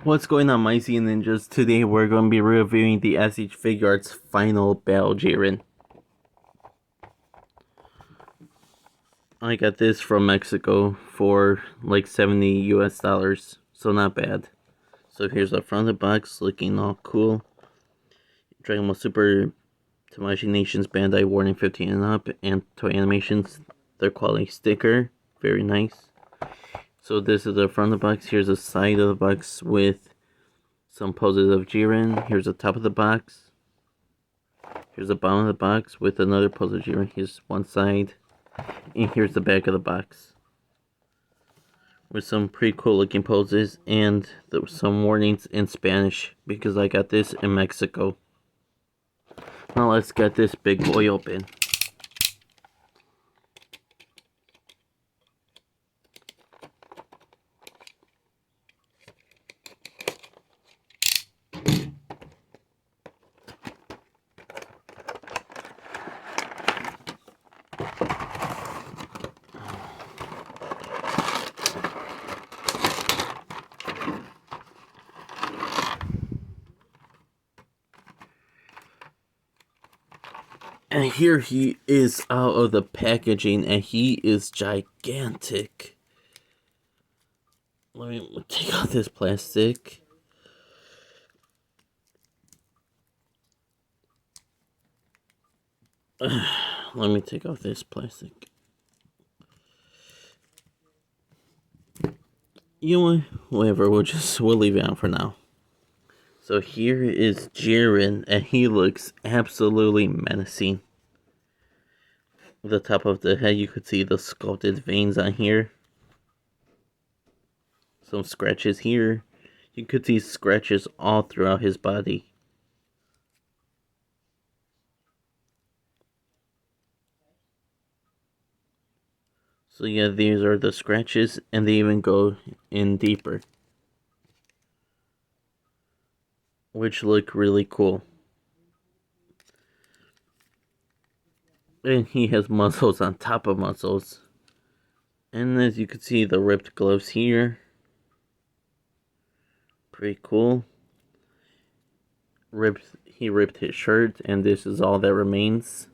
What's going on, my sea ninjas? Today we're going to be reviewing the SH FIGUARTS Final Battle JIREN. I got this from Mexico for like 70 US dollars, so not bad. So here's the front of the box, looking all cool. Dragon Ball Super Tamashii Nations Bandai Warning 15 and up, and Toy Animations, their quality sticker, very nice. So this is the front of the box. Here's the side of the box with some poses of JIREN. Here's the top of the box. Here's the bottom of the box with another pose of JIREN. Here's one side. And here's the back of the box. With some pretty cool looking poses and some warnings in Spanish because I got this in Mexico. Now let's get this big boy open. And here he is out of the packaging, and he is gigantic. Let me take out this plastic. Let me take off this plastic. You know what? Whatever, we'll leave it out for now. So here is JIREN, and he looks absolutely menacing. The top of the head, you could see the sculpted veins on here. Some scratches here. You could see scratches all throughout his body. So yeah, these are the scratches, and they even go in deeper, which look really cool. And he has muscles on top of muscles. And as you can see, the ripped gloves here. Pretty cool. He ripped his shirt, and this is all that remains.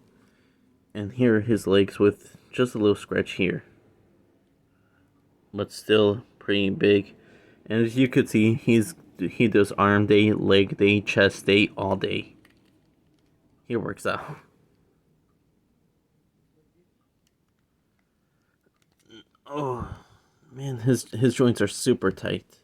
And here are his legs with just a little scratch here, but still pretty big. And as you could see, he does arm day, leg day, chest day all day. He works out. Oh man, his joints are super tight.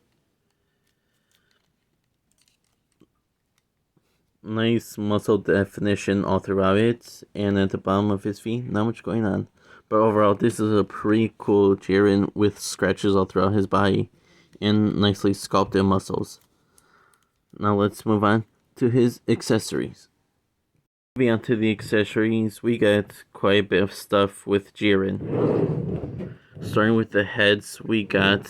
Nice muscle definition all throughout it, and at the bottom of his feet, not much going on. But overall, this is a pretty cool JIREN with scratches all throughout his body and nicely sculpted muscles. Now let's move on to his accessories. Moving on to the accessories, we got quite a bit of stuff with JIREN. Starting with the heads, we got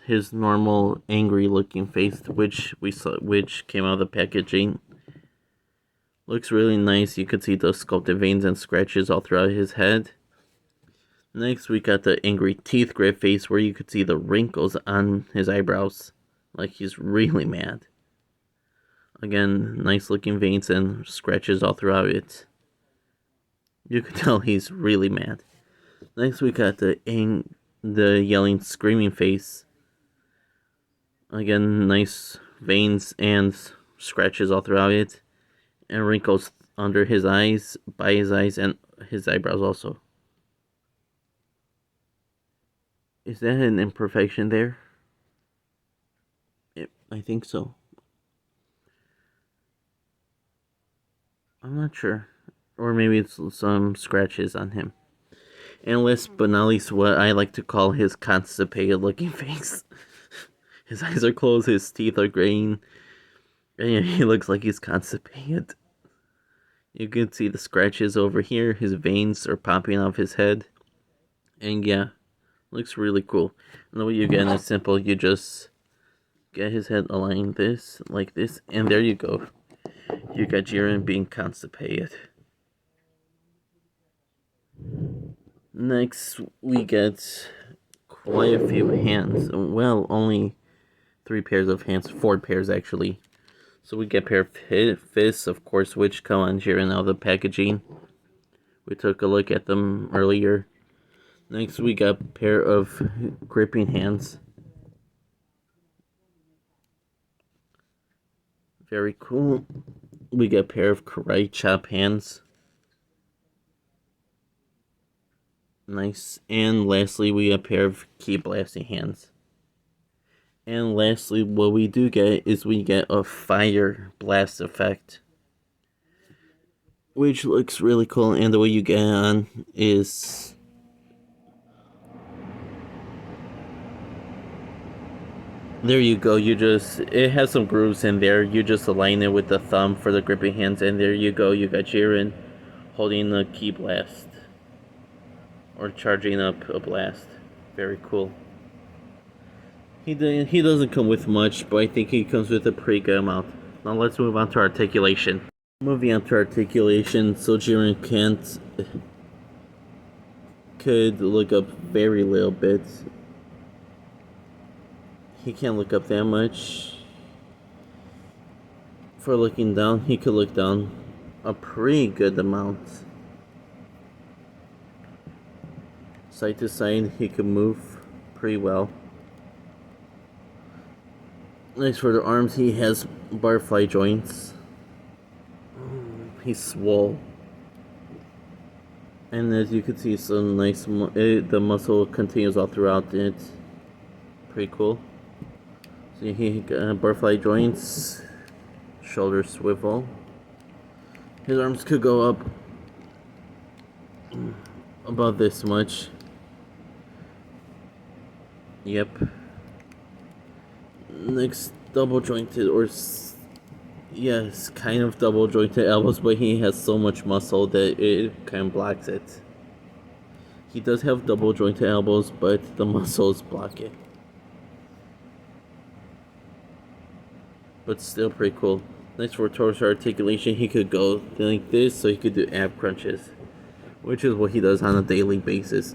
his normal angry looking face, which came out of the packaging. Looks really nice. You can see the sculpted veins and scratches all throughout his head. Next, we got the angry teeth grit face, where you could see the wrinkles on his eyebrows, like he's really mad. Again, nice looking veins and scratches all throughout it. You can tell he's really mad. Next, we got the yelling, screaming face. Again, nice veins and scratches all throughout it, and wrinkles under his eyes, by his eyes, and his eyebrows also. Is that an imperfection there? I think so. I'm not sure. Or maybe it's some scratches on him. And last but not least, what I like to call his constipated looking face. His eyes are closed, his teeth are green, and he looks like he's constipated. You can see the scratches over here, his veins are popping off his head. And yeah, looks really cool. And the way you get it is simple, you just get his head aligned like this, and there you go. You got JIREN being constipated. Next, we get quite a few hands. Well, only 3 pairs of hands, 4 pairs actually. So we get a pair of fists, of course, which come on JIREN out of the packaging. We took a look at them earlier. Next, we got a pair of gripping hands. Very cool. We got a pair of karate chop hands. Nice. And lastly, we got a pair of ki blasting hands. And lastly, what we do get is we get a fire blast effect, which looks really cool. And the way you get it on is there you go. It has some grooves in there. You just align it with the thumb for the gripping hands, and there you go. You got JIREN holding the ki blast or charging up a blast. Very cool. He doesn't come with much, but I think he comes with a pretty good amount. Now let's move on to articulation. Moving on to articulation, so JIREN could look up very little bit. He can't look up that much. For looking down, he could look down a pretty good amount. Side to side, he could move pretty well. Next, for the arms, he has butterfly joints. He's swole. And as you can see, some nice, the muscle continues all throughout it. Pretty cool. So he got butterfly joints, shoulder swivel. His arms could go up about this much. Yep. Next, double jointed, or yes, kind of double jointed elbows, but he has so much muscle that it kind of blocks it. He does have double jointed elbows, but the muscles block it. But still pretty cool. Next, for torso articulation, he could go like this, so he could do ab crunches, which is what he does on a daily basis.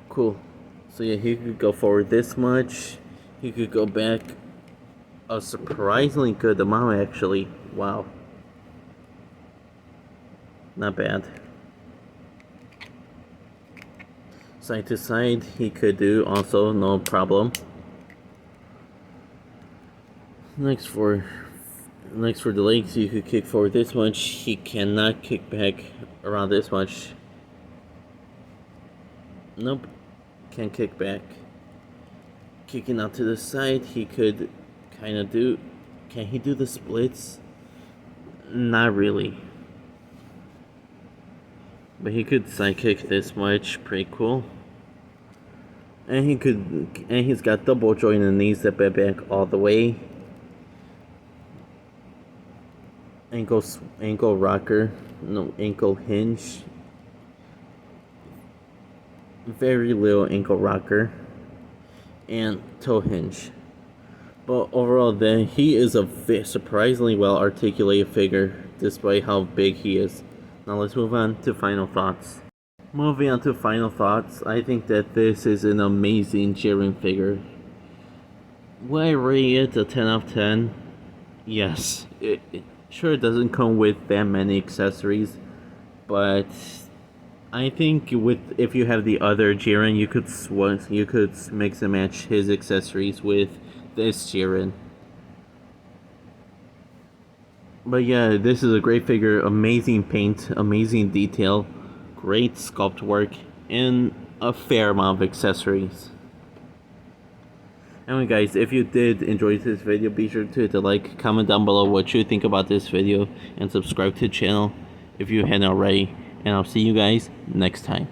Cool. So yeah, he could go forward this much. He could go back a surprisingly good amount, actually. Wow. Not bad. Side to side, he could do also, no problem. Next for the legs, you could kick forward this much. He cannot kick back around this much. Nope. Can't kick back. Kicking out to the side, he could kind of do. Can he do the splits? Not really. But he could side kick this much. Pretty cool. And he's got double joint in the knees that bend back all the way. Ankle rocker. No, ankle hinge. Very little ankle rocker. And toe hinge. But overall, then, he is a surprisingly well articulated figure, despite how big he is. Now let's move on to final thoughts. Moving on to final thoughts, I think that this is an amazing JIREN figure. Would I rate it a 10 out of 10? Yes. It sure doesn't come with that many accessories, but I think if you have the other JIREN, you could mix and match his accessories with this JIREN. But yeah, this is a great figure, amazing paint, amazing detail, great sculpt work, and a fair amount of accessories. Anyway guys, if you did enjoy this video, be sure to hit the like, comment down below what you think about this video, and subscribe to the channel if you hadn't already. And I'll see you guys next time.